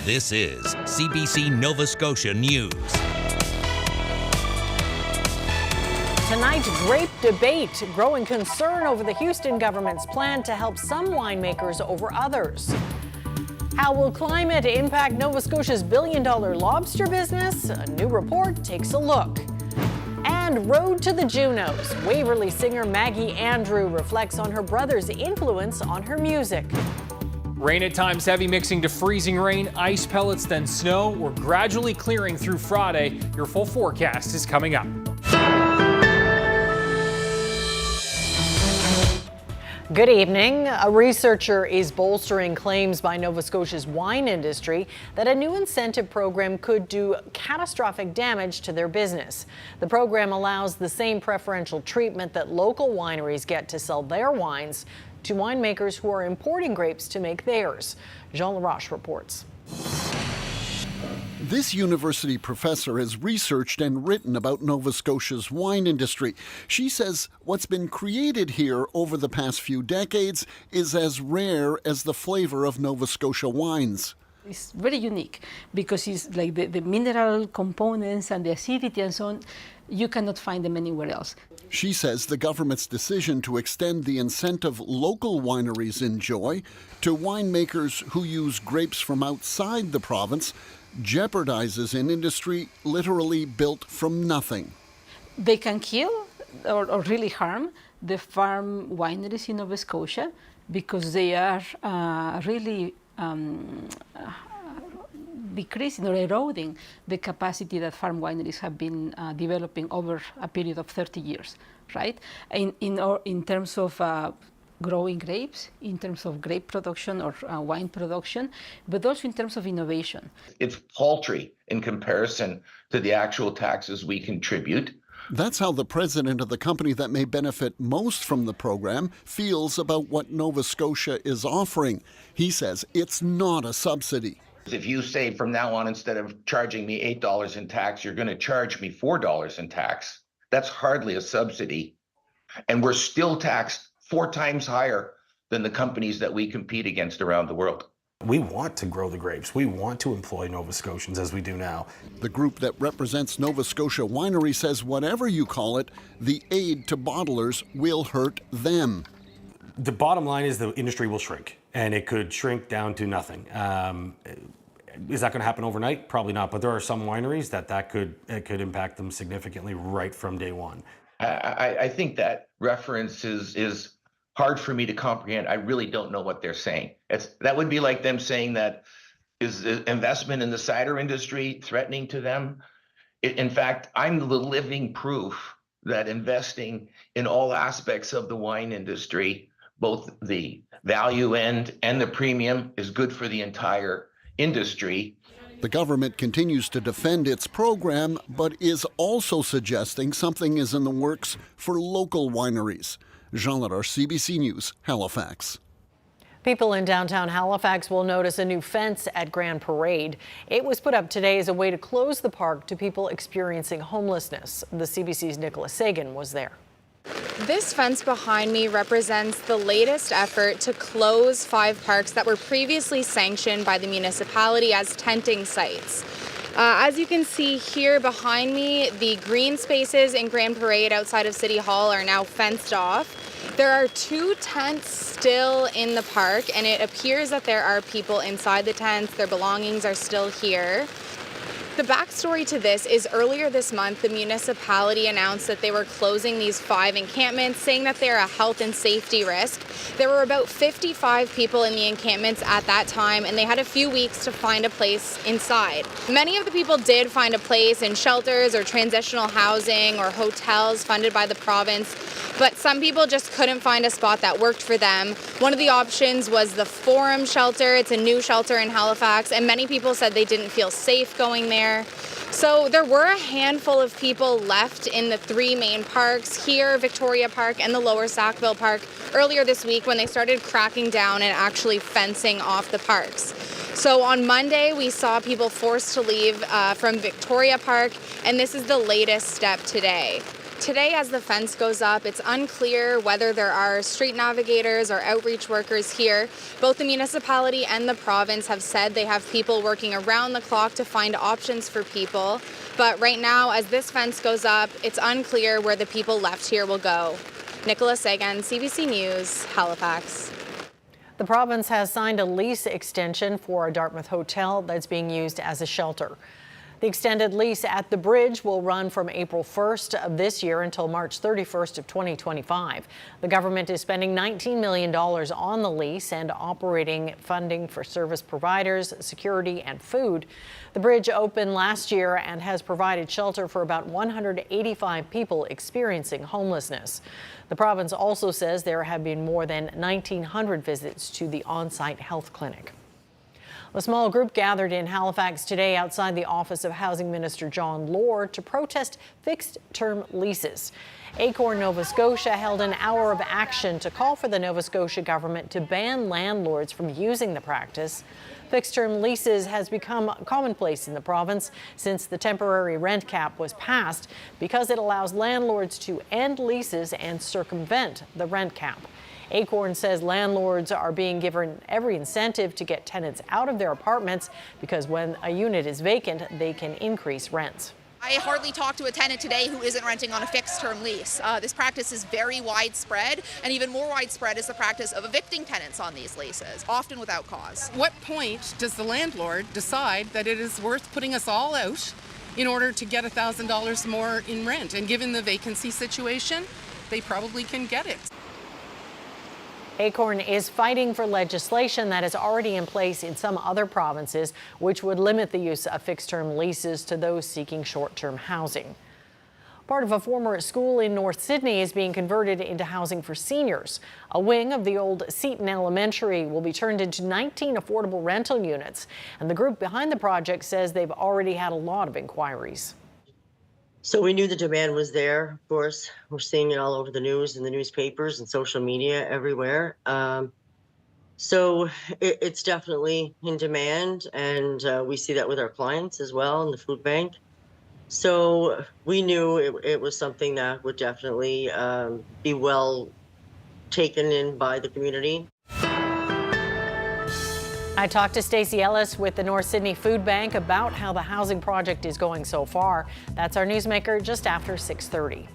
This is CBC Nova Scotia News. Tonight's Grape debate, growing concern over the Houston government's plan to help some winemakers over others. How will climate impact Nova Scotia's billion-dollar lobster business? A new report takes a look. And road to the Junos. Waverley singer Maggie Andrew reflects on her brother's influence on her music. Rain at times heavy, mixing to freezing rain, ice pellets, then snow. We're gradually clearing through Friday. Your full forecast is coming up. Good evening. A researcher is bolstering claims by Nova Scotia's wine industry that a new incentive program could do catastrophic damage to their business. The program allows the same preferential treatment that local wineries get to sell their wines to winemakers who are importing grapes to make theirs. Jean Laroche reports. This university professor has researched and written about Nova Scotia's wine industry. She says what's been created here over the past few decades is as rare as the flavor of Nova Scotia wines. It's very unique because it's like the mineral components and the acidity and so on, you cannot find them anywhere else. She says the government's decision to extend the incentive local wineries enjoy to winemakers who use grapes from outside the province jeopardizes an industry literally built from nothing. They can kill or really harm the farm wineries in Nova Scotia because they are really decreasing or eroding the capacity that farm wineries have been developing over a period of 30 years, right? In terms of growing grapes, in terms of grape production or wine production, but also in terms of innovation. It's paltry in comparison to the actual taxes we contribute. That's how the president of the company that may benefit most from the program feels about what Nova Scotia is offering. He says it's not a subsidy. If you say from now on, instead of charging me $8 in tax, you're going to charge me $4 in tax, that's hardly a subsidy. And we're still taxed 4 times higher than the companies that we compete against around the world. We want to grow the grapes. We want to employ Nova Scotians as we do now. The group that represents Nova Scotia Winery says whatever you call it, the aid to bottlers will hurt them. The bottom line is the industry will shrink, and it could shrink down to nothing. Is that going to happen overnight? Probably not, but there are some wineries that could impact them significantly right from day one. I think that reference is hard for me to comprehend. I really don't know what they're saying. That would be like them saying that is investment in the cider industry threatening to them. In fact, I'm the living proof that investing in all aspects of the wine industry, both the value end and the premium, is good for the entire industry. The government continues to defend its program, but is also suggesting something is in the works for local wineries. Jean Laroche, CBC News, Halifax. People in downtown Halifax will notice a new fence at Grand Parade. It was put up today as a way to close the park to people experiencing homelessness. The CBC's Nicholas Sagan was there. This fence behind me represents the latest effort to close 5 parks that were previously sanctioned by the municipality as tenting sites. As you can see here behind me, the green spaces in Grand Parade outside of City Hall are now fenced off. There are 2 tents still in the park, and it appears that there are people inside the tents. Their belongings are still here. The backstory to this is earlier this month, the municipality announced that they were closing these 5 encampments, saying that they're a health and safety risk. There were about 55 people in the encampments at that time, and they had a few weeks to find a place inside. Many of the people did find a place in shelters or transitional housing or hotels funded by the province, but some people just couldn't find a spot that worked for them. One of the options was the Forum shelter. It's a new shelter in Halifax, and many people said they didn't feel safe going there. So there were a handful of people left in the 3 main parks here, Victoria Park and the Lower Sackville Park, earlier this week when they started cracking down and actually fencing off the parks. So on Monday, we saw people forced to leave from Victoria Park, and this is the latest step today. Today, as the fence goes up, it's unclear whether there are street navigators or outreach workers here. Both the municipality and the province have said they have people working around the clock to find options for people. But right now, as this fence goes up, it's unclear where the people left here will go. Nicola Sagan, CBC News, Halifax. The province has signed a lease extension for a Dartmouth hotel that's being used as a shelter. The extended lease at the bridge will run from April 1st of this year until March 31st of 2025. The government is spending $19 million on the lease and operating funding for service providers, security, and food. The bridge opened last year and has provided shelter for about 185 people experiencing homelessness. The province also says there have been more than 1,900 visits to the on-site health clinic. A small group gathered in Halifax today outside the office of Housing Minister John Lord to protest fixed-term leases. Acorn, Nova Scotia held an hour of action to call for the Nova Scotia government to ban landlords from using the practice. Fixed-term leases has become commonplace in the province since the temporary rent cap was passed because it allows landlords to end leases and circumvent the rent cap. Acorn says landlords are being given every incentive to get tenants out of their apartments because when a unit is vacant, they can increase rents. I hardly talked to a tenant today who isn't renting on a fixed-term lease. This practice is very widespread, and even more widespread is the practice of evicting tenants on these leases, often without cause. What point does the landlord decide that it is worth putting us all out in order to get $1,000 more in rent? And given the vacancy situation, they probably can get it. Acorn is fighting for legislation that is already in place in some other provinces, which would limit the use of fixed-term leases to those seeking short-term housing. Part of a former school in North Sydney is being converted into housing for seniors. A wing of the old Seton Elementary will be turned into 19 affordable rental units, and the group behind the project says they've already had a lot of inquiries. So we knew the demand was there, of course. We're seeing it all over the news and the newspapers and social media everywhere. So it's definitely in demand, and we see that with our clients as well in the food bank. So we knew it was something that would definitely be well taken in by the community. I talked to Stacey Ellis with the North Sydney Food Bank about how the housing project is going so far. That's our newsmaker just after 6:30.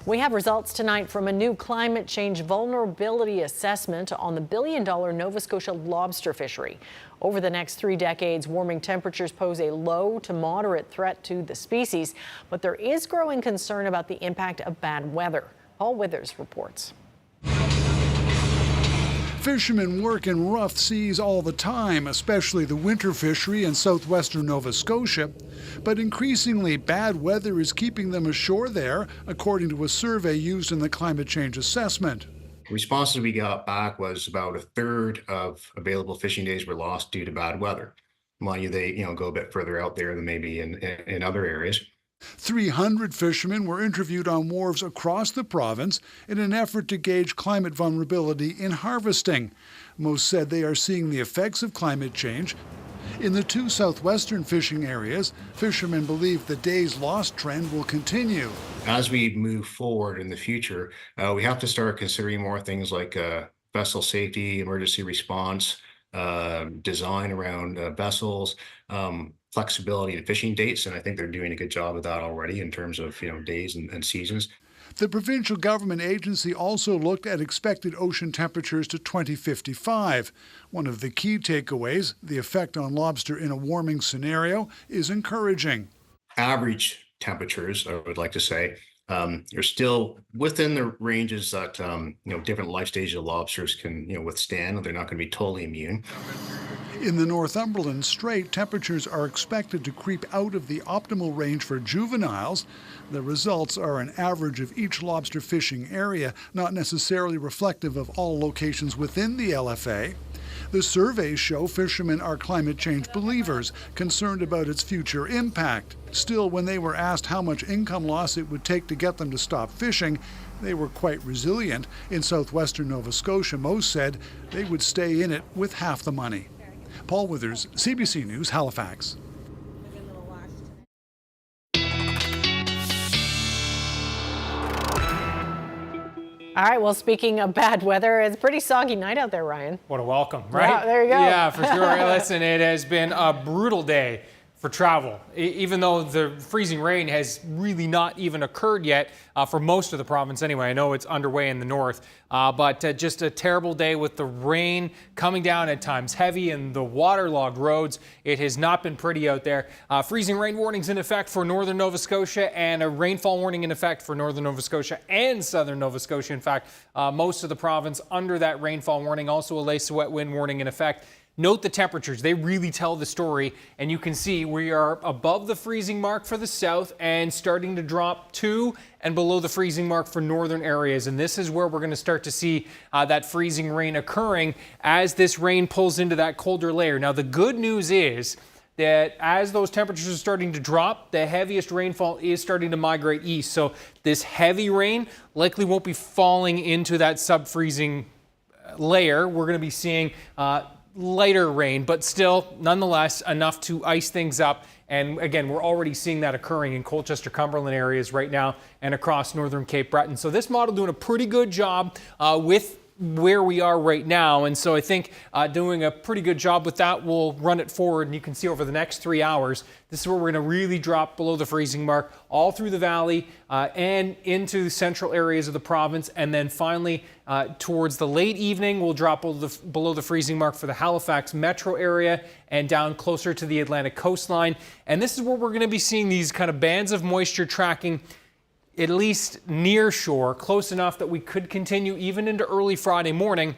We have results tonight from a new climate change vulnerability assessment on the billion-dollar Nova Scotia lobster fishery. Over the next 3 decades, warming temperatures pose a low to moderate threat to the species, but there is growing concern about the impact of bad weather. Paul Withers reports. Fishermen work in rough seas all the time, especially the winter fishery in southwestern Nova Scotia. But increasingly bad weather is keeping them ashore there, according to a survey used in the climate change assessment. Responses we got back was about a third of available fishing days were lost due to bad weather. Mind you, they go a bit further out there than maybe in other areas. 300 fishermen were interviewed on wharves across the province in an effort to gauge climate vulnerability in harvesting. Most said they are seeing the effects of climate change. In the 2 southwestern fishing areas, fishermen believe the days lost trend will continue. As we move forward in the future, we have to start considering more things like vessel safety, emergency response, design around vessels, flexibility in fishing dates, and I think they're doing a good job of that already in terms of days and seasons. The provincial government agency also looked at expected ocean temperatures to 2055. One of the key takeaways, the effect on lobster in a warming scenario, is encouraging. Average temperatures, I would like to say, are still within the ranges that different life stages of lobsters can withstand. They're not going to be totally immune. In the Northumberland Strait, temperatures are expected to creep out of the optimal range for juveniles. The results are an average of each lobster fishing area, not necessarily reflective of all locations within the LFA. The surveys show fishermen are climate change believers, concerned about its future impact. Still, when they were asked how much income loss it would take to get them to stop fishing, they were quite resilient. In southwestern Nova Scotia, most said they would stay in it with half the money. Paul Withers, CBC News, Halifax. All right, well, speaking of bad weather, it's a pretty soggy night out there, Ryan. What a welcome, right? Yeah, there you go. Yeah, for sure. Listen, it has been a brutal day for travel, even though the freezing rain has really not even occurred yet for most of the province anyway. I know it's underway in the north, but just a terrible day with the rain coming down at times heavy and the waterlogged roads. It has not been pretty out there. Freezing rain warnings in effect for northern Nova Scotia and a rainfall warning in effect for northern Nova Scotia and southern Nova Scotia. In fact, most of the province under that rainfall warning, also a lace wet wind warning in effect. Note the temperatures. They really tell the story, and you can see we are above the freezing mark for the south and starting to drop to and below the freezing mark for northern areas. And this is where we're going to start to see that freezing rain occurring as this rain pulls into that colder layer. Now, the good news is that as those temperatures are starting to drop, the heaviest rainfall is starting to migrate east. So this heavy rain likely won't be falling into that sub-freezing layer. We're going to be seeing lighter rain, but still, nonetheless, enough to ice things up. And again, we're already seeing that occurring in Colchester, Cumberland areas right now and across northern Cape Breton. So this model doing a pretty good job with where we are right now. And so I think doing a pretty good job with that, we'll run it forward. And you can see over the next 3 hours, this is where we're going to really drop below the freezing mark all through the valley and into the central areas of the province. And then finally, towards the late evening, we'll drop below the freezing mark for the Halifax metro area and down closer to the Atlantic coastline. And this is where we're going to be seeing these kind of bands of moisture tracking at least near shore, close enough that we could continue even into early Friday morning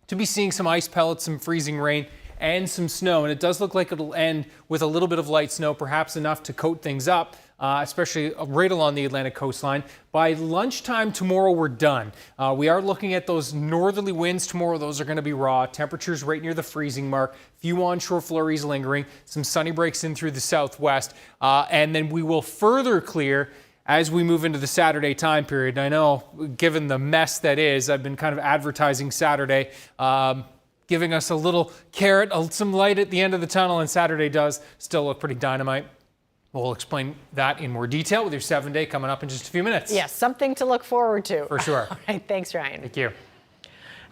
to be seeing some ice pellets, some freezing rain, and some snow. And it does look like it'll end with a little bit of light snow, perhaps enough to coat things up, especially right along the Atlantic coastline. By lunchtime tomorrow, we're done. We are looking at those northerly winds tomorrow. Those are going to be raw. Temperatures right near the freezing mark. Few onshore flurries lingering. Some sunny breaks in through the southwest. And then we will further clear as we move into the Saturday time period. And I know, given the mess that is, I've been kind of advertising Saturday, giving us a little carrot, some light at the end of the tunnel, and Saturday does still look pretty dynamite. We'll explain that in more detail with your 7-day coming up in just a few minutes. Yes, something to look forward to. For sure. All right, thanks, Ryan. Thank you.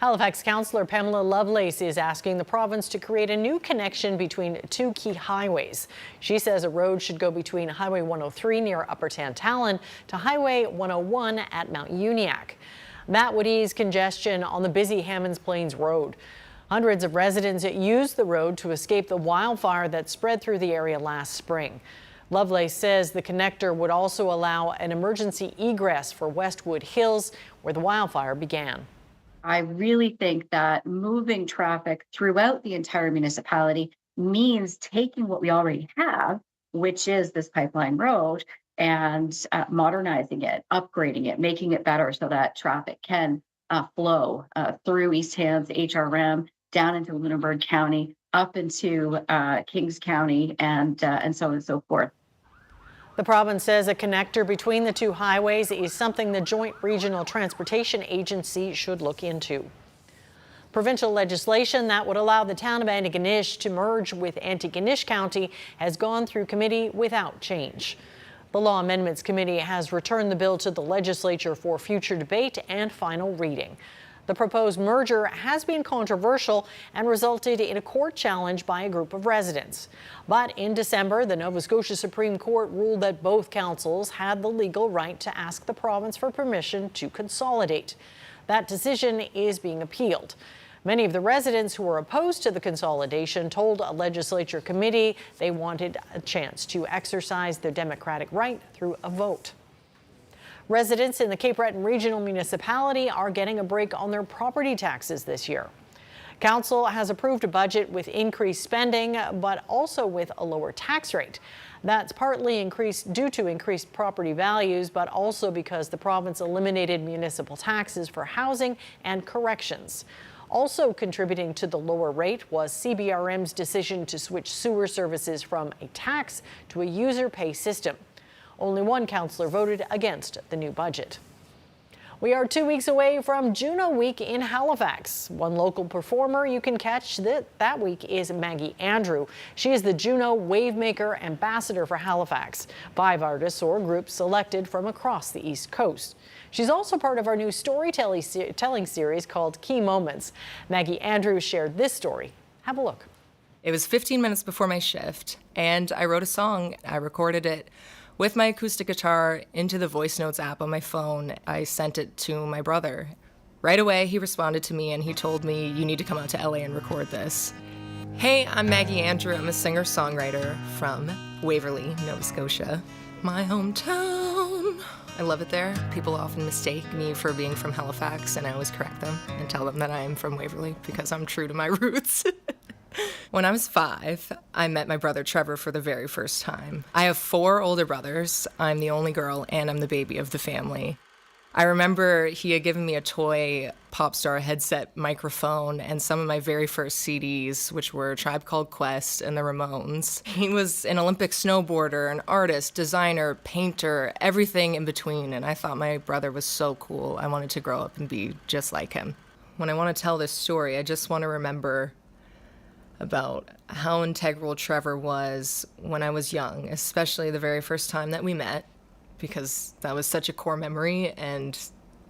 Halifax Councillor Pamela Lovelace is asking the province to create a new connection between two key highways. She says a road should go between Highway 103 near Upper Tantallon to Highway 101 at Mount Uniacke. That would ease congestion on the busy Hammonds Plains Road. Hundreds of residents used the road to escape the wildfire that spread through the area last spring. Lovelace says the connector would also allow an emergency egress for Westwood Hills, where the wildfire began. I really think that moving traffic throughout the entire municipality means taking what we already have, which is this pipeline road, and modernizing it, upgrading it, making it better so that traffic can flow through East Hants, HRM, down into Lunenburg County, up into Kings County, and so on and so forth. The province says a connector between the two highways is something the Joint Regional Transportation Agency should look into. Provincial legislation that would allow the town of Antigonish to merge with Antigonish County has gone through committee without change. The Law Amendments Committee has returned the bill to the legislature for future debate and final reading. The proposed merger has been controversial and resulted in a court challenge by a group of residents. But in December, the Nova Scotia Supreme Court ruled that both councils had the legal right to ask the province for permission to consolidate. That decision is being appealed. Many of the residents who were opposed to the consolidation told a legislature committee they wanted a chance to exercise their democratic right through a vote. Residents in the Cape Breton Regional Municipality are getting a break on their property taxes this year. Council has approved a budget with increased spending, but also with a lower tax rate. That's partly due to increased property values, but also because the province eliminated municipal taxes for housing and corrections. Also contributing to the lower rate was CBRM's decision to switch sewer services from a tax to a user pay system. Only one councillor voted against the new budget. We are 2 weeks away from Juno Week in Halifax. One local performer you can catch that week is Maggie Andrew. She is the Juno Wavemaker Ambassador for Halifax. 5 artists or groups selected from across the East Coast. She's also part of our new storytelling series called Key Moments. Maggie Andrew shared this story. Have a look. It was 15 minutes before my shift, and I wrote a song. I recorded it with my acoustic guitar into the voice notes app on my phone. I sent it to my brother. Right away, he responded to me and he told me, "You need to come out to LA and record this." Hey, I'm Maggie Andrew. I'm a singer-songwriter from Waverly, Nova Scotia, my hometown. I love it there. People often mistake me for being from Halifax, and I always correct them and tell them that I am from Waverly because I'm true to my roots. When I was 5, I met my brother Trevor for the very first time. I have 4 older brothers. I'm the only girl, and I'm the baby of the family. I remember he had given me a toy pop star headset microphone and some of my very first CDs, which were Tribe Called Quest and the Ramones. He was an Olympic snowboarder, an artist, designer, painter, everything in between, and I thought my brother was so cool. I wanted to grow up and be just like him. When I want to tell this story, I just want to remember about how integral Trevor was when I was young, especially the very first time that we met, because that was such a core memory, and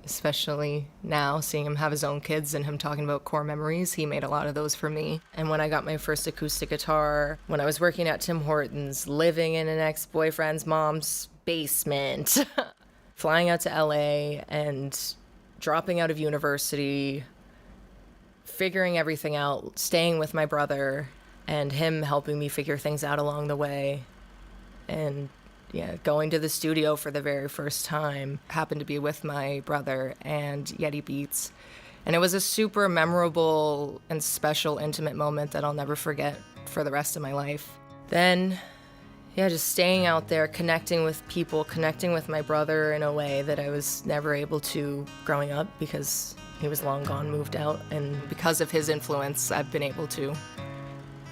especially now, seeing him have his own kids and him talking about core memories, he made a lot of those for me. And when I got my first acoustic guitar, when I was working at Tim Hortons, living in an ex-boyfriend's mom's basement, flying out to LA and dropping out of university, figuring everything out, staying with my brother, and him helping me figure things out along the way, and going to the studio for the very first time. Happened to be with my brother and Yeti Beats. And it was a super memorable and special, intimate moment that I'll never forget for the rest of my life. Then, just staying out there, connecting with people, connecting with my brother in a way that I was never able to growing up because he was long gone, moved out. And because of his influence, I've been able to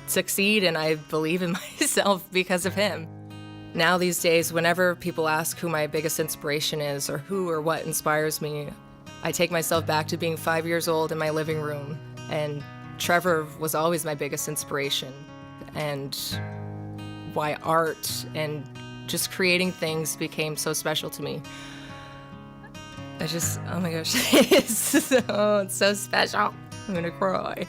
succeed, and I believe in myself because of him. Now these days, whenever people ask who my biggest inspiration is or who or what inspires me, I take myself back to being 5 years old in my living room. And Trevor was always my biggest inspiration, and why art and just creating things became so special to me. Oh my gosh, it's so special. I'm gonna cry.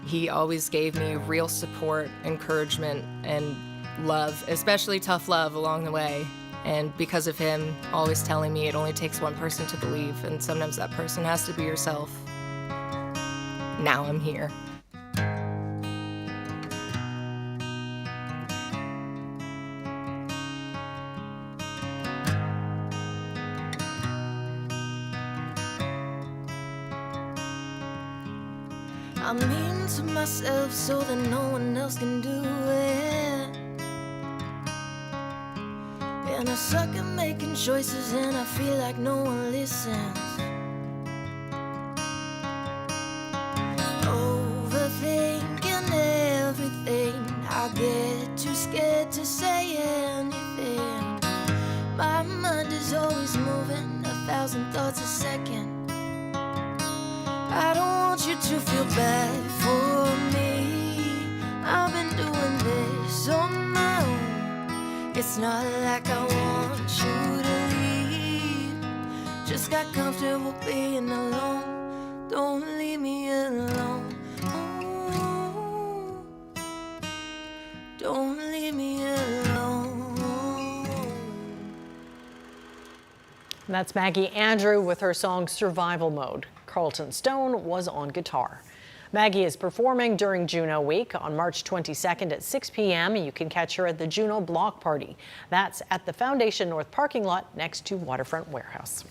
He always gave me real support, encouragement, and love, especially tough love along the way. And because of him always telling me it only takes one person to believe, and sometimes that person has to be yourself. Now I'm here. I mean to myself so that no one else can do it. And I suck at making choices, and I feel like no one listens. Overthinking everything, I get too scared to say anything. My mind is always moving 1,000 thoughts a second. I don't want you to feel bad for me. I've been doing this on my own. It's not like I want you to leave. Just got comfortable being alone. Don't leave me alone. Oh, don't leave me alone. That's Maggie Andrew with her song Survival Mode. Carlton Stone was on guitar. Maggie is performing during Juno Week on March 22nd at 6 p.m. You can catch her at the Juno Block Party. That's at the Foundation North parking lot next to Waterfront Warehouse.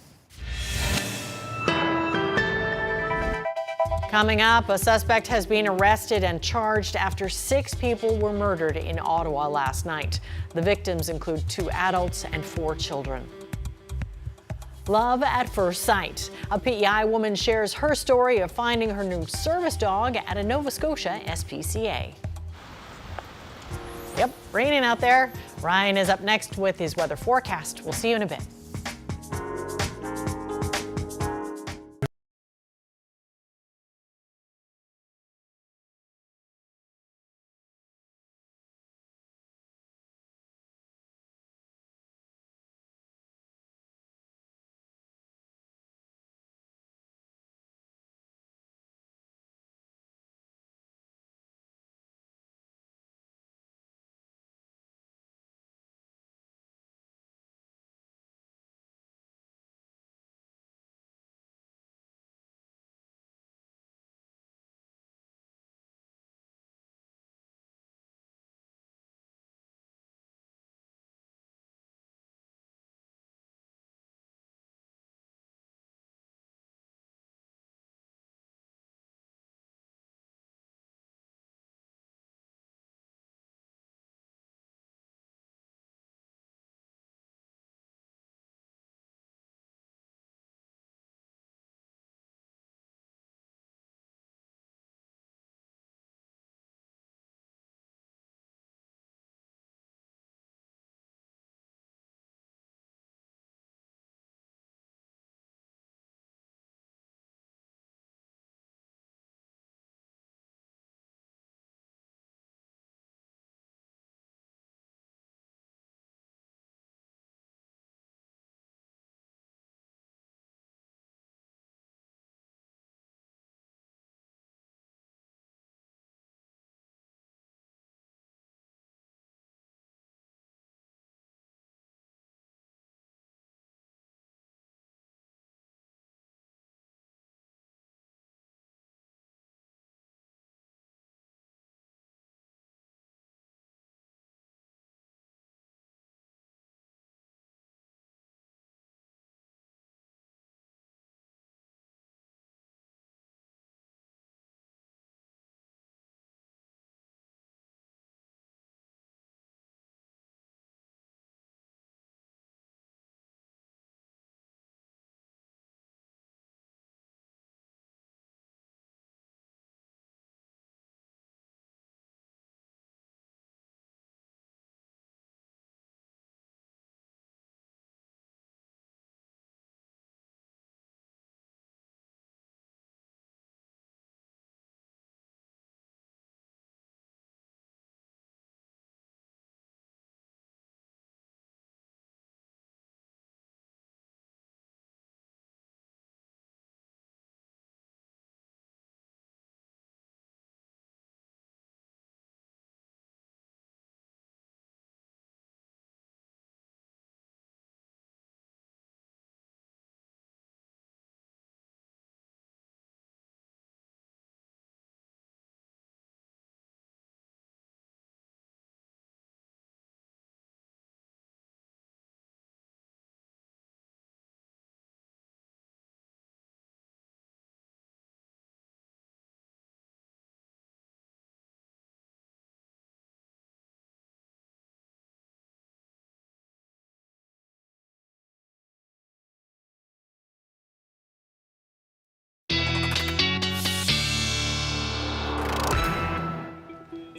Coming up, a suspect has been arrested and charged after 6 people were murdered in Ottawa last night. The victims include 2 adults and 4 children. Love at first sight. A PEI woman shares her story of finding her new service dog at a Nova Scotia SPCA. Yep, raining out there. Ryan is up next with his weather forecast. We'll see you in a bit.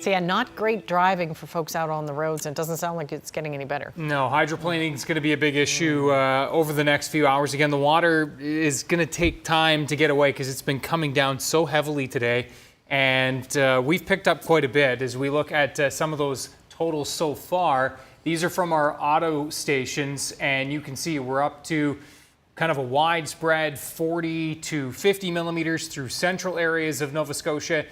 So yeah, not great driving for folks out on the roads. It doesn't sound like it's getting any better. No, hydroplaning is going to be a big issue over the next few hours. Again, the water is going to take time to get away because it's been coming down so heavily today. And we've picked up quite a bit as we look at some of those totals so far. These are from our auto stations, and you can see we're up to kind of a widespread 40 to 50 millimeters through central areas of Nova Scotia,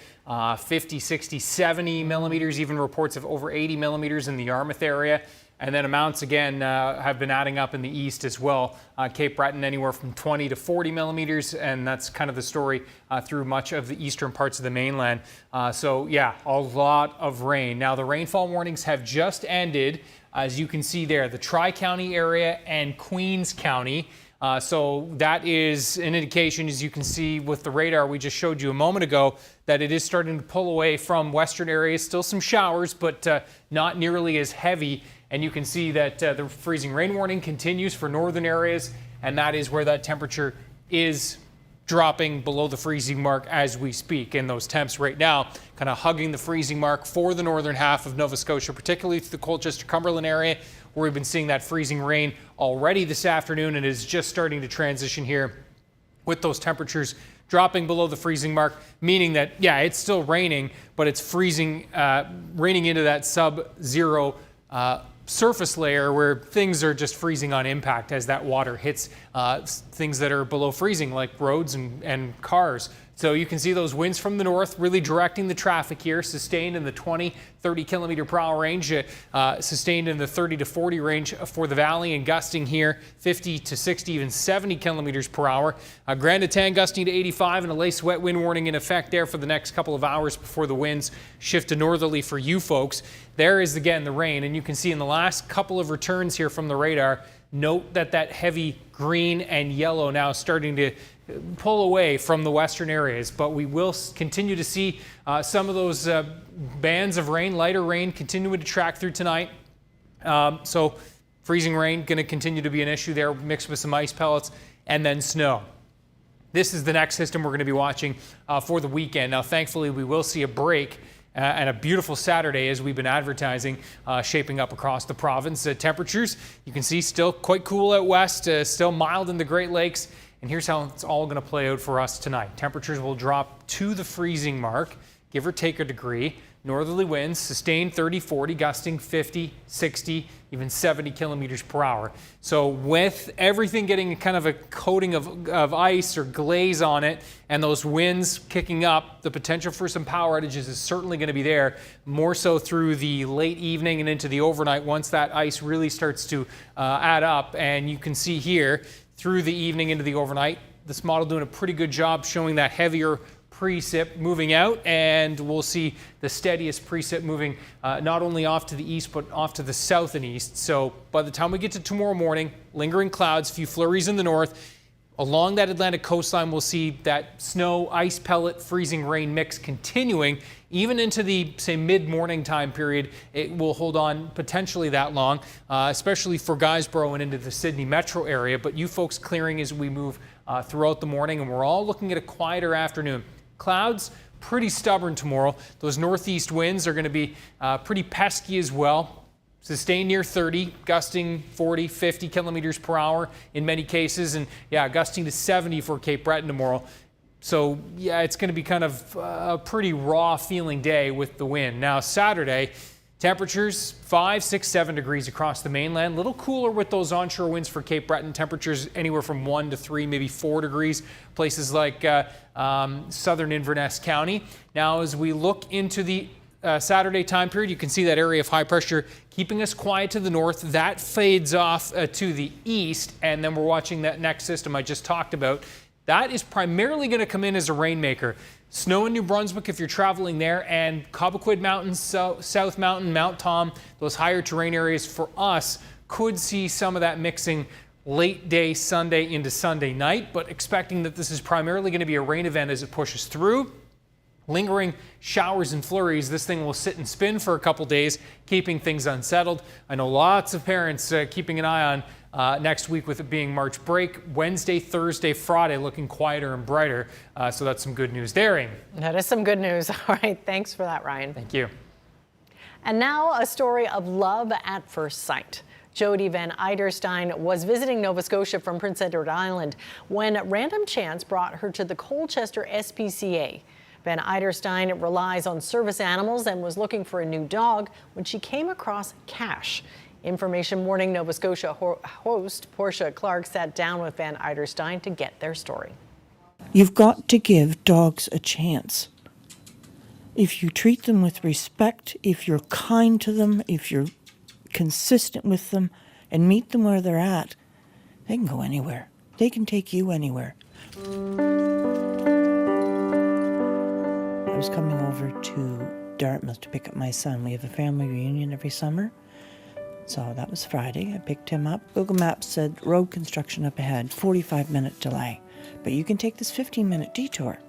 50, 60, 70 millimeters, even reports of over 80 millimeters in the Yarmouth area. And then amounts again have been adding up in the east as well. Cape Breton anywhere from 20 to 40 millimeters, and that's kind of the story through much of the eastern parts of the mainland. So yeah, a lot of rain. Now the rainfall warnings have just ended, as you can see there, the Tri-County area and Queens County. So that is an indication, as you can see with the radar we just showed you a moment ago, that it is starting to pull away from western areas. Still some showers, but not nearly as heavy. And you can see that the freezing rain warning continues for northern areas, and that is where that temperature is dropping below the freezing mark as we speak. And those temps right now kind of hugging the freezing mark for the northern half of Nova Scotia, particularly through the Colchester-Cumberland area, where we've been seeing that freezing rain already this afternoon, and is just starting to transition here with those temperatures dropping below the freezing mark, meaning that, yeah, it's still raining, but it's freezing, raining into that sub-zero surface layer where things are just freezing on impact as that water hits things that are below freezing, like roads and cars. So you can see those winds from the north really directing the traffic here, sustained in the 20, 30 kilometer per hour range, sustained in the 30 to 40 range for the valley, and gusting here 50 to 60, even 70 kilometers per hour. Grand Etan gusting to 85, and a lace wet wind warning in effect there for the next couple of hours before the winds shift to northerly for you folks. There is again the rain, and you can see in the last couple of returns here from the radar, note that that heavy green and yellow now starting to pull away from the western areas, but we will continue to see some of those bands of rain, lighter rain, continuing to track through tonight. So freezing rain going to continue to be an issue there, mixed with some ice pellets and then snow. This is the next system we're going to be watching for the weekend. Now, thankfully, we will see a break and a beautiful Saturday, as we've been advertising, shaping up across the province. Temperatures, you can see, still quite cool out west, still mild in the Great Lakes. And here's how it's all going to play out for us tonight. Temperatures will drop to the freezing mark, give or take a degree. Northerly winds sustained 30, 40, gusting 50, 60, even 70 kilometers per hour. So with everything getting kind of a coating of ice or glaze on it, and those winds kicking up, the potential for some power outages is certainly going to be there, more so through the late evening and into the overnight once that ice really starts to add up. And you can see here, through the evening into the overnight, this model doing a pretty good job showing that heavier precip moving out, and we'll see the steadiest precip moving not only off to the east but off to the south and east. So by the time we get to tomorrow morning, lingering clouds, few flurries in the north. Along that Atlantic coastline, we'll see that snow, ice pellet, freezing rain mix continuing even into the, say, mid-morning time period. It will hold on potentially that long, especially for Guysborough and into the Sydney metro area. But you folks clearing as we move throughout the morning, and we're all looking at a quieter afternoon. Clouds, pretty stubborn tomorrow. Those northeast winds are going to be pretty pesky as well. Sustained near 30, gusting 40, 50 kilometers per hour in many cases, and yeah, gusting to 70 for Cape Breton tomorrow. So yeah, it's going to be kind of a pretty raw feeling day with the wind. Now Saturday, temperatures 5, 6, 7 degrees across the mainland. A little cooler with those onshore winds for Cape Breton. Temperatures anywhere from 1 to 3, maybe 4 degrees. Places like southern Inverness County. Now as we look into the Saturday time period, you can see that area of high pressure keeping us quiet to the north. That fades off to the east, and then we're watching that next system I just talked about. That is primarily going to come in as a rainmaker. Snow in New Brunswick if you're traveling there, and Cobequid Mountains, South Mountain, Mount Tom, those higher terrain areas for us could see some of that mixing late day Sunday into Sunday night, but expecting that this is primarily going to be a rain event as it pushes through. Lingering showers and flurries. This thing will sit and spin for a couple days, keeping things unsettled. I know lots of parents keeping an eye on next week with it being March break. Wednesday, Thursday, Friday looking quieter and brighter. So that's some good news there, Amy. That is some good news. All right. Thanks for that, Ryan. Thank you. And now a story of love at first sight. Jody Van Eiderstein was visiting Nova Scotia from Prince Edward Island when random chance brought her to the Colchester SPCA. Van Eiderstein relies on service animals and was looking for a new dog when she came across Cash. Information Morning Nova Scotia host Portia Clark sat down with Van Eiderstein to get their story. You've got to give dogs a chance. If you treat them with respect, if you're kind to them, if you're consistent with them and meet them where they're at, they can go anywhere. They can take you anywhere. I was coming over to Dartmouth to pick up my son. We have a family reunion every summer. So that was Friday. I picked him up. Google Maps said road construction up ahead, 45-minute delay. But you can take this 15-minute detour.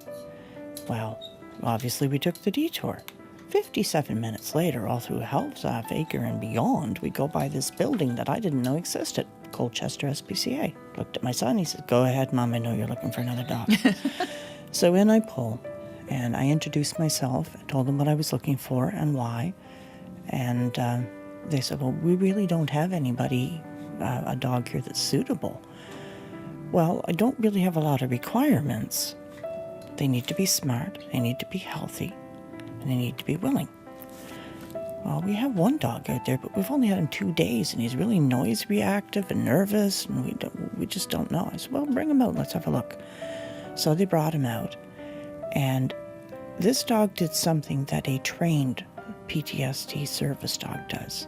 Well, obviously we took the detour. 57 minutes later, all through Half Acre and beyond, we go by this building that I didn't know existed, Colchester SPCA. Looked at my son, he said, "Go ahead, Mom, I know you're looking for another dog." So in I pull, and I introduced myself, I told them what I was looking for and why, and they said, "Well, we really don't have anybody, a dog here that's suitable." Well, I don't really have a lot of requirements. They need to be smart, they need to be healthy, and they need to be willing. Well, we have one dog out there, but we've only had him 2 days, and he's really noise reactive and nervous, and we just don't know. I said, "Well, bring him out, let's have a look." So they brought him out, and this dog did something that a trained PTSD service dog does.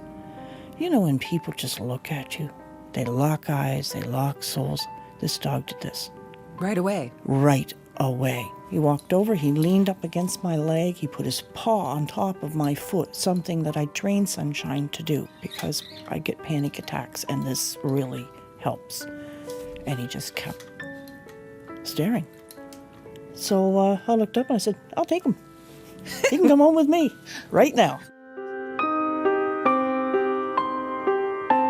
You know when people just look at you, they lock eyes, they lock souls. This dog did this. Right away? Right away. He walked over, he leaned up against my leg, he put his paw on top of my foot, something that I trained Sunshine to do because I get panic attacks and this really helps. And he just kept staring. So I looked up and I said, "I'll take him. He can come home with me right now."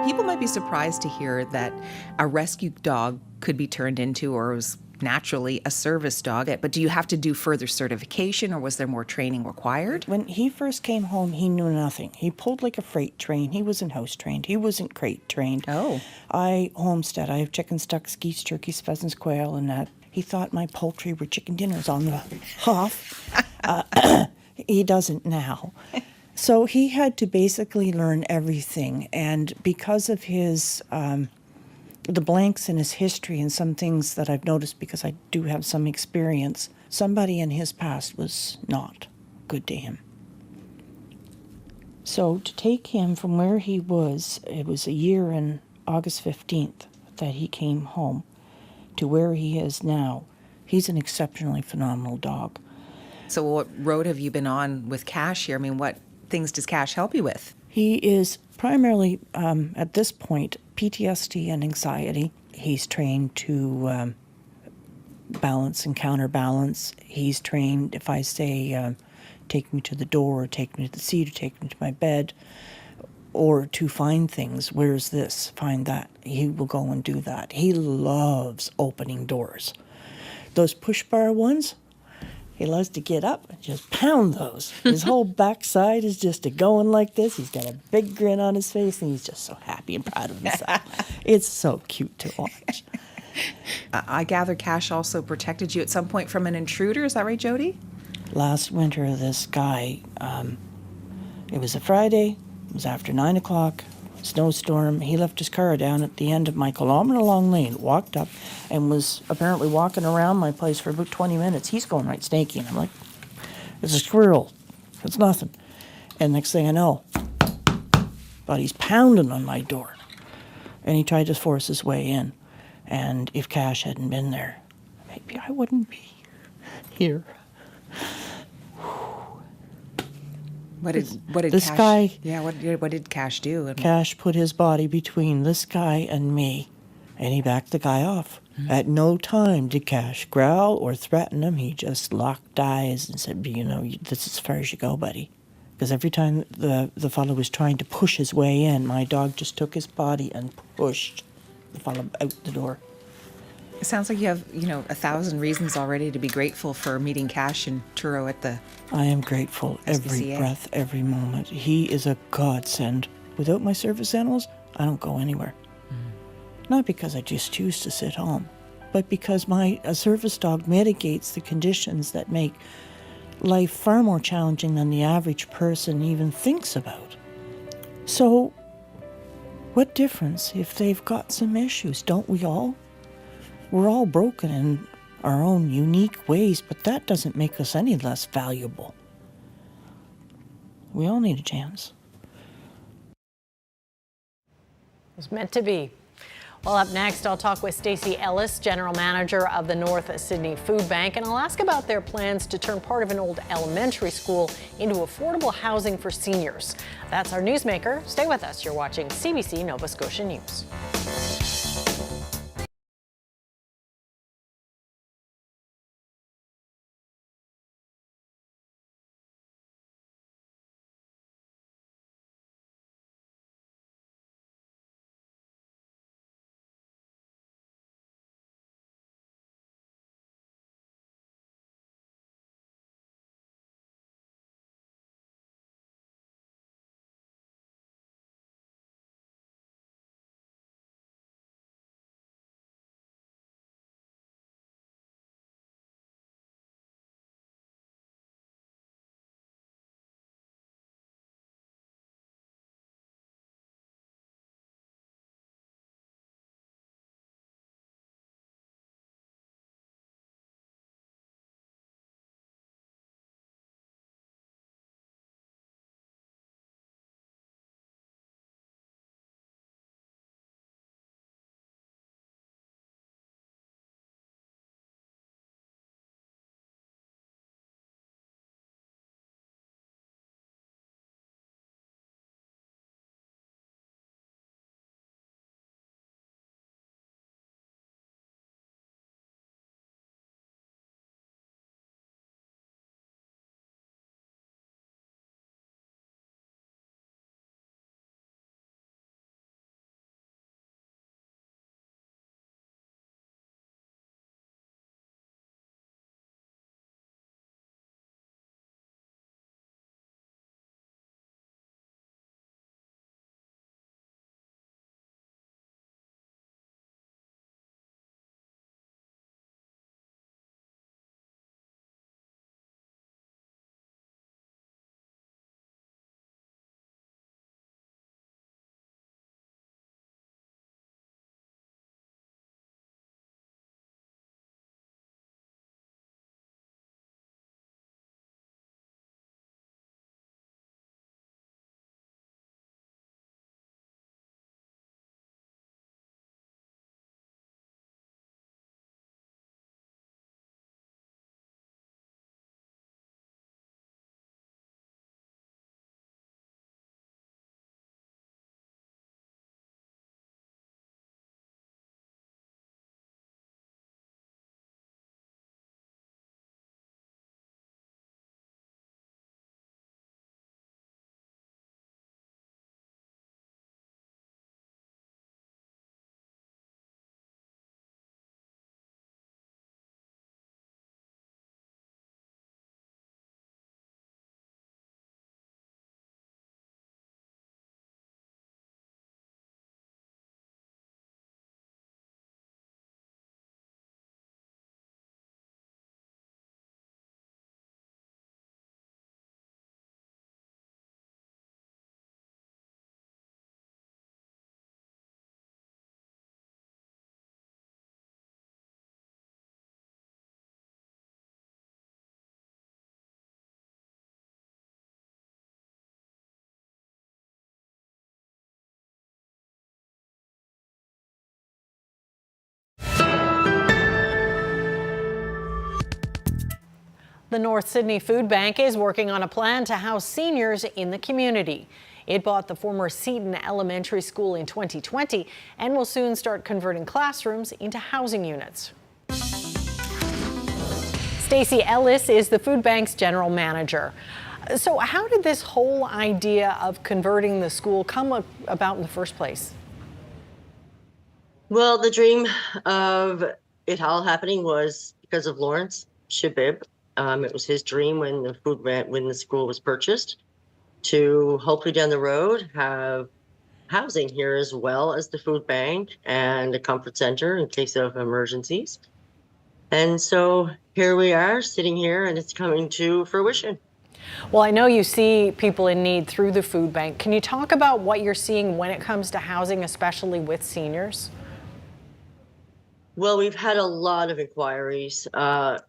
People might be surprised to hear that a rescue dog could be turned into or was naturally a service dog, but do you have to do further certification or was there more training required? When he first came home, he knew nothing. He pulled like a freight train. He wasn't house trained. He wasn't crate trained. Oh. I homestead. I have chickens, ducks, geese, turkeys, pheasants, quail, and that. He thought my poultry were chicken dinners on the hoff. He doesn't now. So he had to basically learn everything. And because of his the blanks in his history and some things that I've noticed because I do have some experience, somebody in his past was not good to him. So to take him from where he was, it was a year and August 15th that he came home, to where he is now. He's an exceptionally phenomenal dog. So what road have you been on with Cash here? I mean, what things does Cash help you with? He is primarily, at this point, PTSD and anxiety. He's trained to balance and counterbalance. He's trained, if I say, take me to the door, or take me to the seat, or take me to my bed, or to find things. Where's this? Find that. He will go and do that. He loves opening doors. Those push bar ones, he loves to get up and just pound those. His whole backside is just going like this. He's got a big grin on his face, and he's just so happy and proud of himself. It's so cute to watch. I gather Cash also protected you at some point from an intruder. Is that right, Jody? Last winter, this guy, it was a Friday. It was after 9 o'clock, snowstorm. He left his car down at the end of my kilometer-long lane, walked up, and was apparently walking around my place for about 20 minutes. He's going right snaky, and I'm like, "It's a squirrel. It's nothing." And next thing I know, but he's pounding on my door. And he tried to force his way in. And if Cash hadn't been there, maybe I wouldn't be here. What did this Cash, guy? Yeah, what did Cash do? Cash put his body between this guy and me, and he backed the guy off. Mm-hmm. At no time did Cash growl or threaten him. He just locked eyes and said, "You know, this is as far as you go, buddy." Because every time the fellow was trying to push his way in, my dog just took his body and pushed the fellow out the door. It sounds like you have, 1,000 reasons already to be grateful for meeting Cash and Truro at the I am grateful every SPCA. breath, every moment. He is a godsend. Without my service animals, I don't go anywhere. Not because I just choose to sit home, but because a service dog mitigates the conditions that make life far more challenging than the average person even thinks about. So, what difference if they've got some issues? Don't we all? We're all broken in our own unique ways, but that doesn't make us any less valuable. We all need a chance. It was meant to be. Well, up next, I'll talk with Stacey Ellis, General Manager of the North Sydney Food Bank, and I'll ask about their plans to turn part of an old elementary school into affordable housing for seniors. That's our newsmaker. Stay with us. You're watching CBC Nova Scotia News. The North Sydney Food Bank is working on a plan to house seniors in the community. It bought the former Seton Elementary School in 2020 and will soon start converting classrooms into housing units. Stacey Ellis is the food bank's general manager. So how did this whole idea of converting the school come about in the first place? Well, the dream of it all happening was because of Lawrence Shabib. It was his dream when the school was purchased to hopefully down the road have housing here as well as the food bank and a comfort center in case of emergencies. And so here we are sitting here and it's coming to fruition. Well, I know you see people in need through the food bank. Can you talk about what you're seeing when it comes to housing, especially with seniors? Well, we've had a lot of inquiries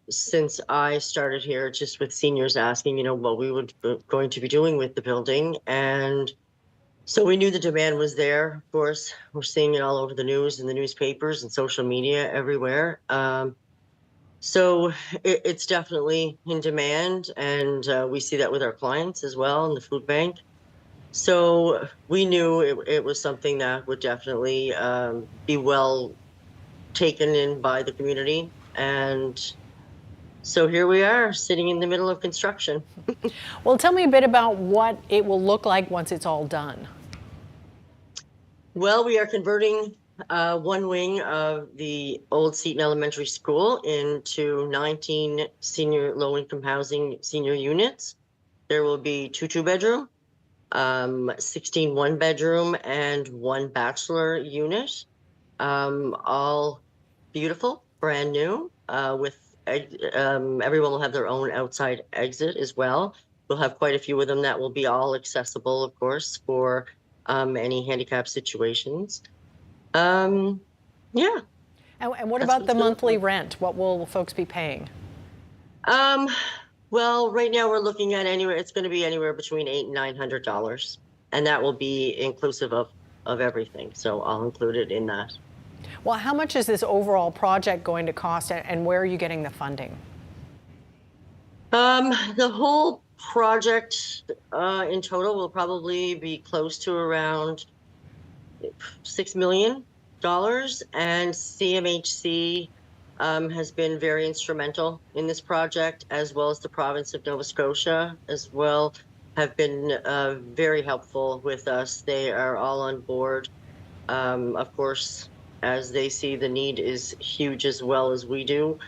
since I started here, just with seniors asking, what we were going to be doing with the building. And so we knew the demand was there. Of course, we're seeing it all over the news and the newspapers and social media everywhere. So it's definitely in demand, and we see that with our clients as well in the food bank. So we knew it was something that would definitely be well taken in by the community. And so here we are sitting in the middle of construction. Well, tell me a bit about what it will look like once it's all done. Well, we are converting one wing of the old Seton Elementary School into 19 senior low-income housing senior units. There will be 2 2-bedroom, 16 1-bedroom, and 1 bachelor unit. All beautiful, brand new, with everyone will have their own outside exit as well. We'll have quite a few of them that will be all accessible, of course, for any handicap situations. Yeah. And what about the monthly rent? What will folks be paying? Well, right now we're looking at it's going to be anywhere between $800 and $900, and that will be inclusive of everything. So I'll include it in that. Well, how much is this overall project going to cost, and where are you getting the funding? The whole project in total will probably be close to around $6 million, and CMHC has been very instrumental in this project, as well as the province of Nova Scotia as well have been very helpful with us. They are all on board, of course, as they see the need is huge as well as we do.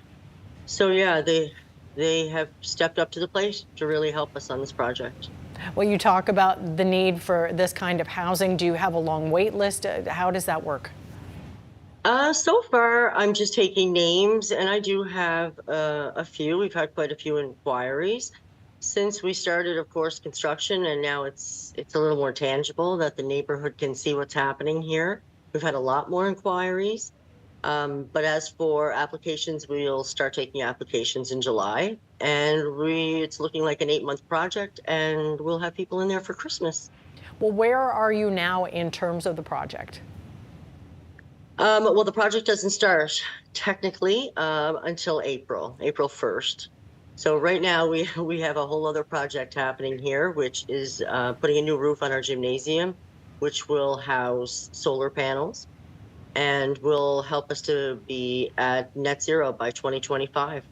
So yeah, they have stepped up to the plate to really help us on this project. Well, you talk about the need for this kind of housing. Do you have a long wait list? How does that work? So far, I'm just taking names, and I do have a few. We've had quite a few inquiries since we started, of course, construction, and now it's a little more tangible that the neighborhood can see what's happening here. We've had a lot more inquiries. But as for applications, we'll start taking applications in July, and it's looking like an 8-month project, and we'll have people in there for Christmas. Well, where are you now in terms of the project? Well, the project doesn't start technically until April 1st. So right now we have a whole other project happening here, which is putting a new roof on our gymnasium, which will house solar panels and will help us to be at net zero by 2025.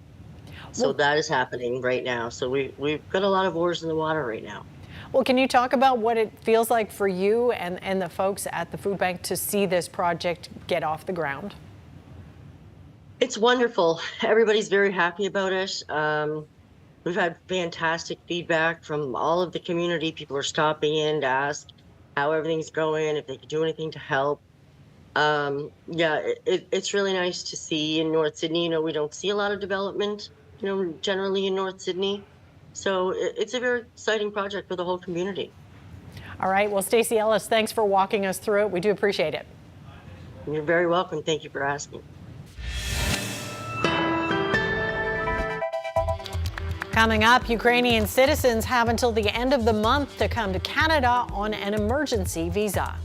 So that is happening right now. So we've got a lot of oars in the water right now. Well, can you talk about what it feels like for you and the folks at the food bank to see this project get off the ground? It's wonderful. Everybody's very happy about it. We've had fantastic feedback from all of the community. People are stopping in to ask how everything's going, if they can do anything to help. Yeah, it's really nice to see in North Sydney. We don't see a lot of development, generally in North Sydney. So it's a very exciting project for the whole community. All right. Well, Stacey Ellis, thanks for walking us through it. We do appreciate it. You're very welcome. Thank you for asking. Coming up, Ukrainian citizens have until the end of the month to come to Canada on an emergency visa.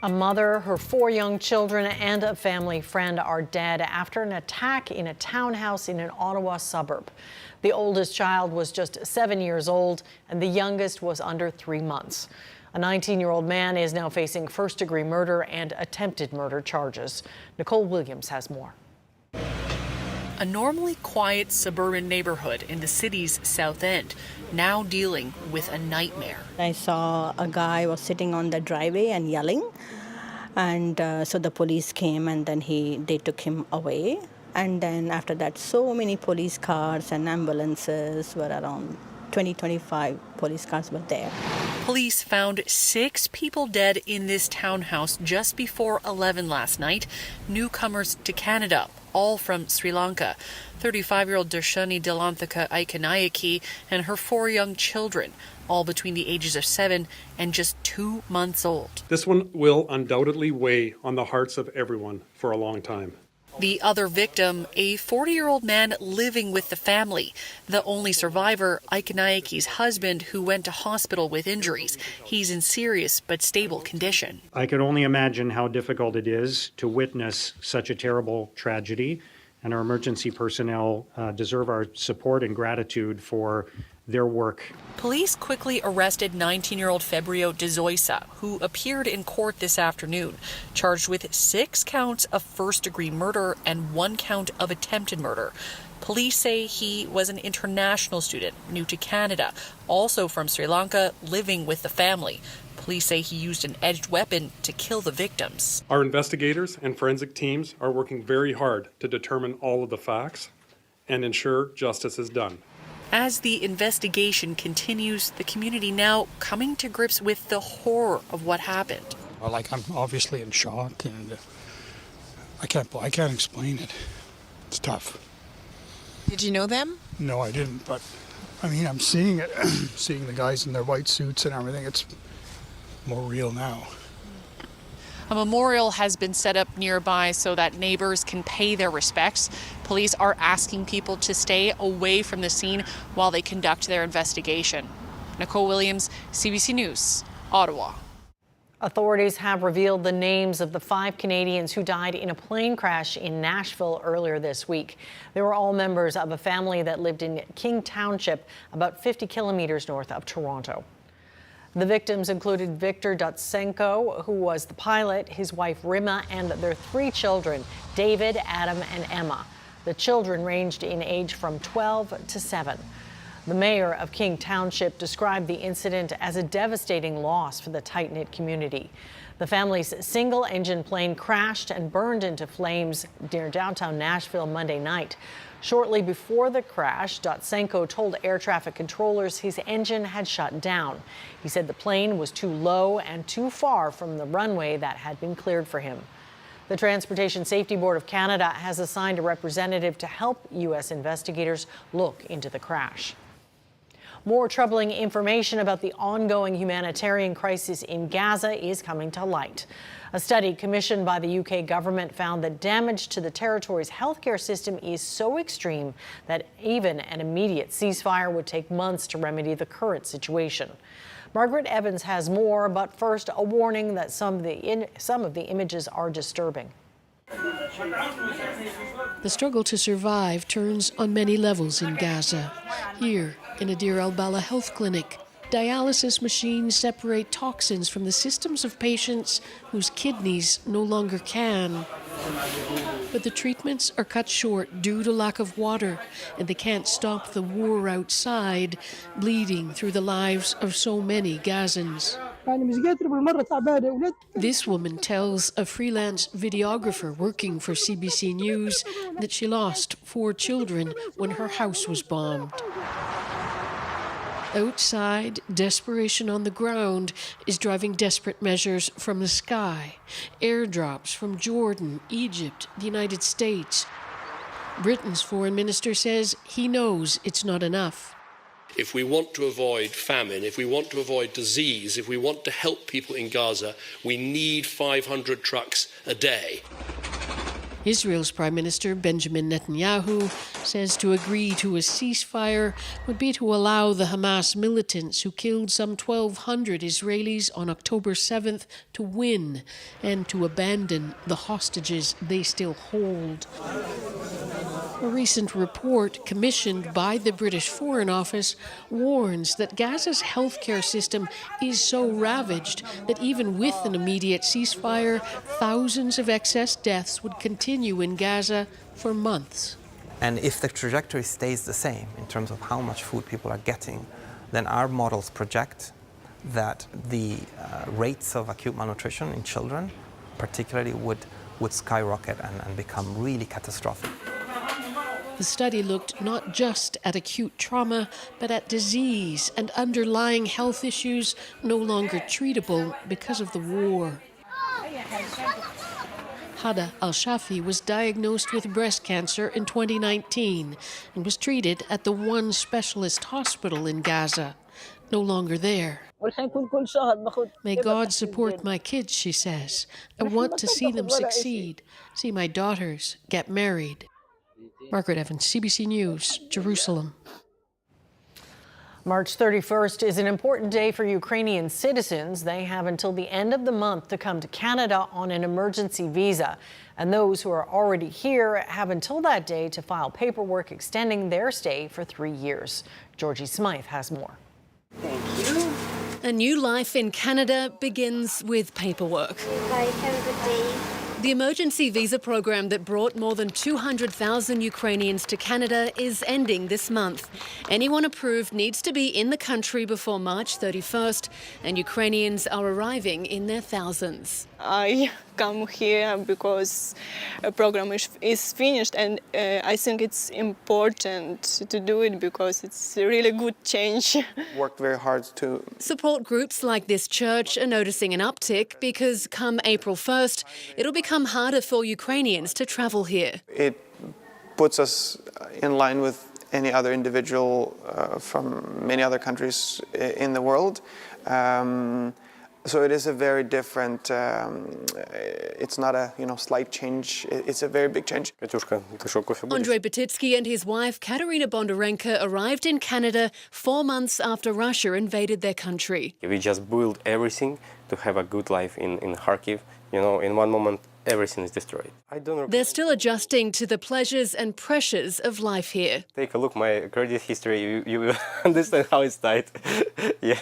A mother, her 4 young children, and a family friend are dead after an attack in a townhouse in an Ottawa suburb. The oldest child was just 7 years old, and the youngest was under 3 months. A 19-year-old man is now facing first-degree murder and attempted murder charges. Nicole Williams has more. A normally quiet suburban neighborhood in the city's south end, now dealing with a nightmare. I saw a guy was sitting on the driveway and yelling, and so the police came, and then they took him away. And then after that, so many police cars and ambulances were around. 25 police cars were there. Police found 6 people dead in this townhouse just before 11 last night. Newcomers to Canada, all from Sri Lanka. 35-year-old Darshani Delanthaka Aikanayake and her 4 young children, all between the ages of 7 and just 2 months old. This one will undoubtedly weigh on the hearts of everyone for a long time. The other victim, a 40-year-old man living with the family. The only survivor, Aikanayake's husband, who went to hospital with injuries. He's in serious but stable condition. I can only imagine how difficult it is to witness such a terrible tragedy, and our emergency personnel deserve our support and gratitude for their work. Police quickly arrested 19-year-old Fabrio de Zoisa, who appeared in court this afternoon, charged with 6 counts of first-degree murder and 1 count of attempted murder. Police say he was an international student, new to Canada, also from Sri Lanka, living with the family. Police say he used an edged weapon to kill the victims. Our investigators and forensic teams are working very hard to determine all of the facts and ensure justice is done. As the investigation continues, the community now coming to grips with the horror of what happened. Well, I'm obviously in shock, and I can't explain it. It's tough. Did you know them? No, I didn't, but I'm seeing it, seeing the guys in their white suits and everything. It's more real now. A memorial has been set up nearby so that neighbors can pay their respects. Police are asking people to stay away from the scene while they conduct their investigation. Nicole Williams, CBC News, Ottawa. Authorities have revealed the names of the 5 Canadians who died in a plane crash in Nashville earlier this week. They were all members of a family that lived in King Township, about 50 kilometers north of Toronto. The victims included Victor Dutsenko, who was the pilot, his wife Rima, and their 3 children, David, Adam, and Emma. The children ranged in age from 12 to 7. The mayor of King Township described the incident as a devastating loss for the tight-knit community. The family's single-engine plane crashed and burned into flames near downtown Nashville Monday night. Shortly before the crash, Dotsenko told air traffic controllers his engine had shut down. He said the plane was too low and too far from the runway that had been cleared for him. The Transportation Safety Board of Canada has assigned a representative to help U.S. investigators look into the crash. More troubling information about the ongoing humanitarian crisis in Gaza is coming to light. A study commissioned by the UK government found that damage to the territory's healthcare system is so extreme that even an immediate ceasefire would take months to remedy the current situation. Margaret Evans has more, but first a warning that some of the images are disturbing. The struggle to survive turns on many levels in Gaza. Here, in a Deir al-Balah health clinic, dialysis machines separate toxins from the systems of patients whose kidneys no longer can. But the treatments are cut short due to lack of water, and they can't stop the war outside, bleeding through the lives of so many Gazans. This woman tells a freelance videographer working for CBC News that she lost 4 children when her house was bombed. Outside, desperation on the ground is driving desperate measures from the sky. Airdrops from Jordan, Egypt, the United States. Britain's foreign minister says he knows it's not enough. If we want to avoid famine, if we want to avoid disease, if we want to help people in Gaza, we need 500 trucks a day. Israel's Prime Minister Benjamin Netanyahu says to agree to a ceasefire would be to allow the Hamas militants who killed some 1,200 Israelis on October 7th to win and to abandon the hostages they still hold. A recent report commissioned by the British Foreign Office warns that Gaza's healthcare system is so ravaged that even with an immediate ceasefire, thousands of excess deaths would continue in Gaza for months. And if the trajectory stays the same in terms of how much food people are getting, then our models project that the rates of acute malnutrition in children particularly would skyrocket and become really catastrophic. The study looked not just at acute trauma, but at disease and underlying health issues no longer treatable because of the war. Hada Al-Shafi was diagnosed with breast cancer in 2019 and was treated at the one specialist hospital in Gaza. No longer there. May God support my kids, she says. I want to see them succeed, see my daughters get married. Margaret Evans, CBC News, Jerusalem. March 31st is an important day for Ukrainian citizens. They have until the end of the month to come to Canada on an emergency visa. And those who are already here have until that day to file paperwork extending their stay for 3 years. Georgie Smythe has more. Thank you. A new life in Canada begins with paperwork. Bye, have a good day. The emergency visa program that brought more than 200,000 Ukrainians to Canada is ending this month. Anyone approved needs to be in the country before March 31st, and Ukrainians are arriving in their thousands. I come here because a program is finished, and I think it's important to do it because it's a really good change. Worked very hard to... Support groups like this church are noticing an uptick because come April 1st, it'll become harder for Ukrainians to travel here. It puts us in line with any other individual from many other countries in the world. So it is a very different, it's not a slight change, it's a very big change. Andrei Batitsky and his wife Katerina Bondarenko arrived in Canada 4 months after Russia invaded their country. We just built everything to have a good life in Kharkiv. In one moment, everything is destroyed. They're still adjusting to the pleasures and pressures of life here. Take a look at my credit history, you will understand how it's tight. Yeah,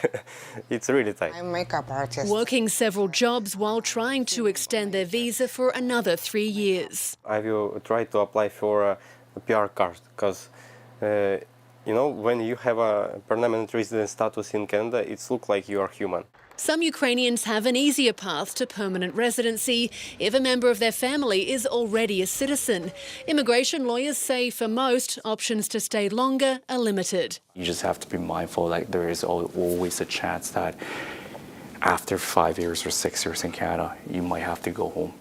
it's really tight. I'm a makeup artist. Working several jobs while trying to extend their visa for another 3 years. I will try to apply for a PR card because, when you have a permanent resident status in Canada, it looks like you are human. Some Ukrainians have an easier path to permanent residency if a member of their family is already a citizen. Immigration lawyers say for most, options to stay longer are limited. You just have to be mindful that there is always a chance that after 5 years or 6 years in Canada, you might have to go home.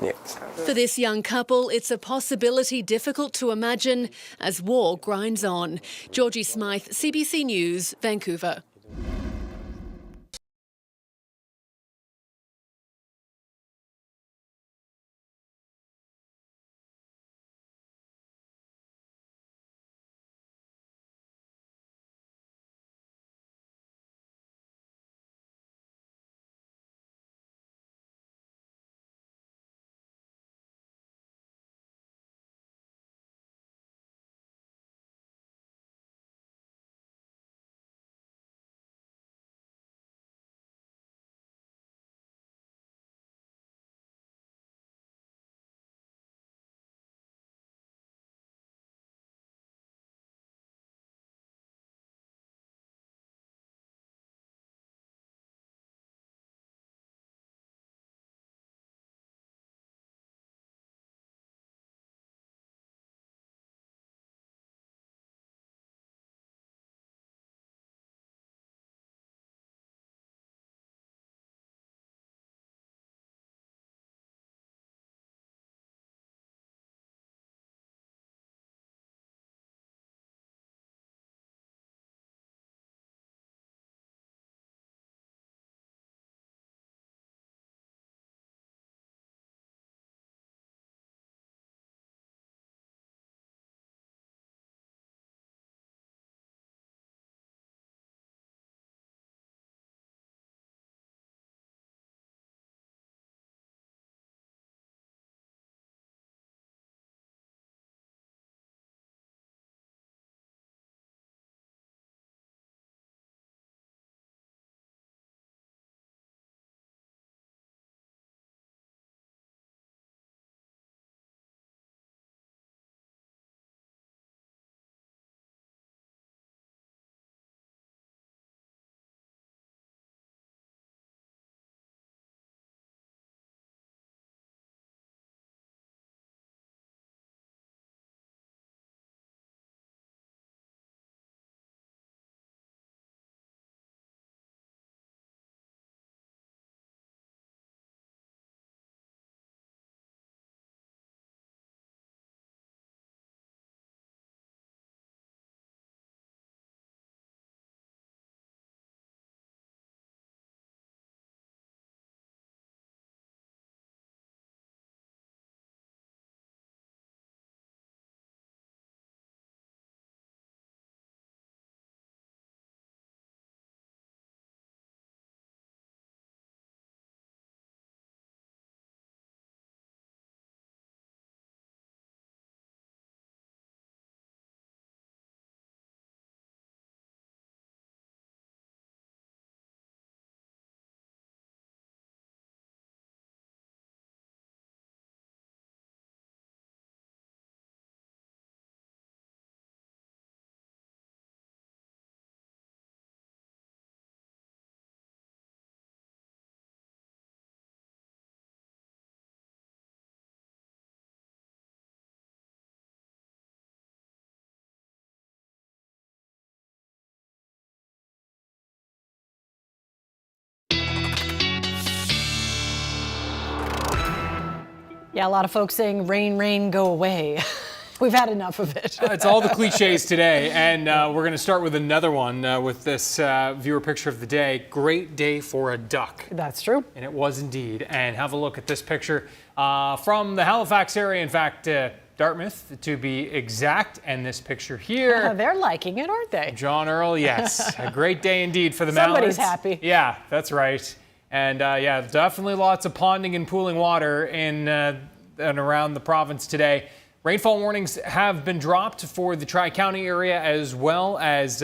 Yeah. For this young couple, it's a possibility difficult to imagine as war grinds on. Georgie Smythe, CBC News, Vancouver. Yeah, a lot of folks saying rain, rain, go away. We've had enough of it. It's all the cliches today, and we're going to start with another one with this viewer picture of the day. Great day for a duck. That's true. And it was indeed. And have a look at this picture from the Halifax area. In fact, Dartmouth, to be exact. And this picture here. They're liking it, aren't they? John Earl, yes. A great day indeed for the mallards. Somebody's happy. Yeah, that's right. And yeah, definitely lots of ponding and pooling water in and around the province today. Rainfall warnings have been dropped for the Tri-County area, as well as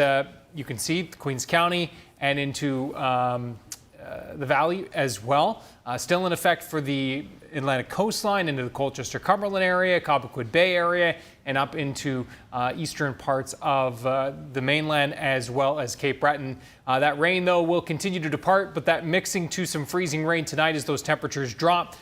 you can see Queens County and into the Valley as well. Still in effect for the Atlantic coastline, into the Colchester-Cumberland area, Cobequid Bay area, and up into eastern parts of the mainland, as well as Cape Breton. That rain, though, will continue to depart, but that mixing to some freezing rain tonight as those temperatures drop.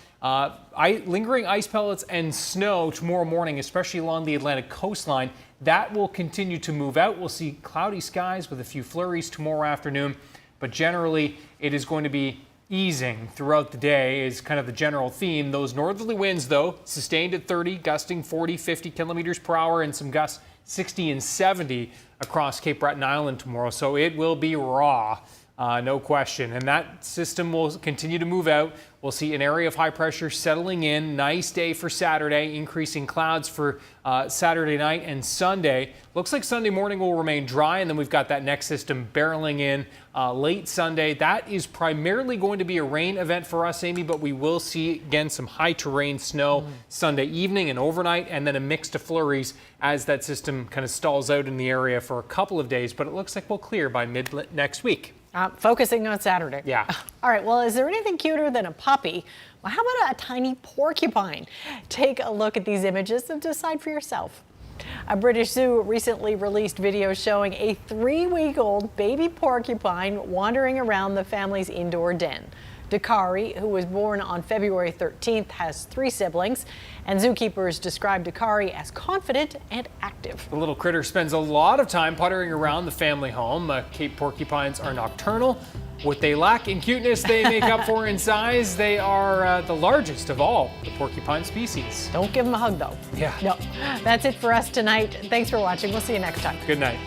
Lingering ice pellets and snow tomorrow morning, especially along the Atlantic coastline. That will continue to move out. We'll see cloudy skies with a few flurries tomorrow afternoon, but generally it is going to be easing throughout the day is kind of the general theme. Those northerly winds, though, sustained at 30, gusting 40, 50 kilometers per hour, and some gusts 60 and 70 across Cape Breton Island tomorrow. So it will be raw. No question. And that system will continue to move out. We'll see an area of high pressure settling in. Nice day for Saturday, increasing clouds for Saturday night and Sunday. Looks like Sunday morning will remain dry, and then we've got that next system barreling in late Sunday. That is primarily going to be a rain event for us, Amy, but we will see, again, some high terrain snow Sunday evening and overnight, and then a mix of flurries as that system kind of stalls out in the area for a couple of days. But it looks like we'll clear by mid next week. Focusing on Saturday. Yeah. All right, well, is there anything cuter than a puppy? Well, how about a tiny porcupine? Take a look at these images and decide for yourself. A British zoo recently released videos showing a 3-week-old baby porcupine wandering around the family's indoor den. Dakari, who was born on February 13th, has 3 siblings, and zookeepers describe Dakari as confident and active. The little critter spends a lot of time puttering around the family home. Cape porcupines are nocturnal. What they lack in cuteness, they make up for in size. They are the largest of all the porcupine species. Don't give them a hug, though. Yeah. No. That's it for us tonight. Thanks for watching. We'll see you next time. Good night.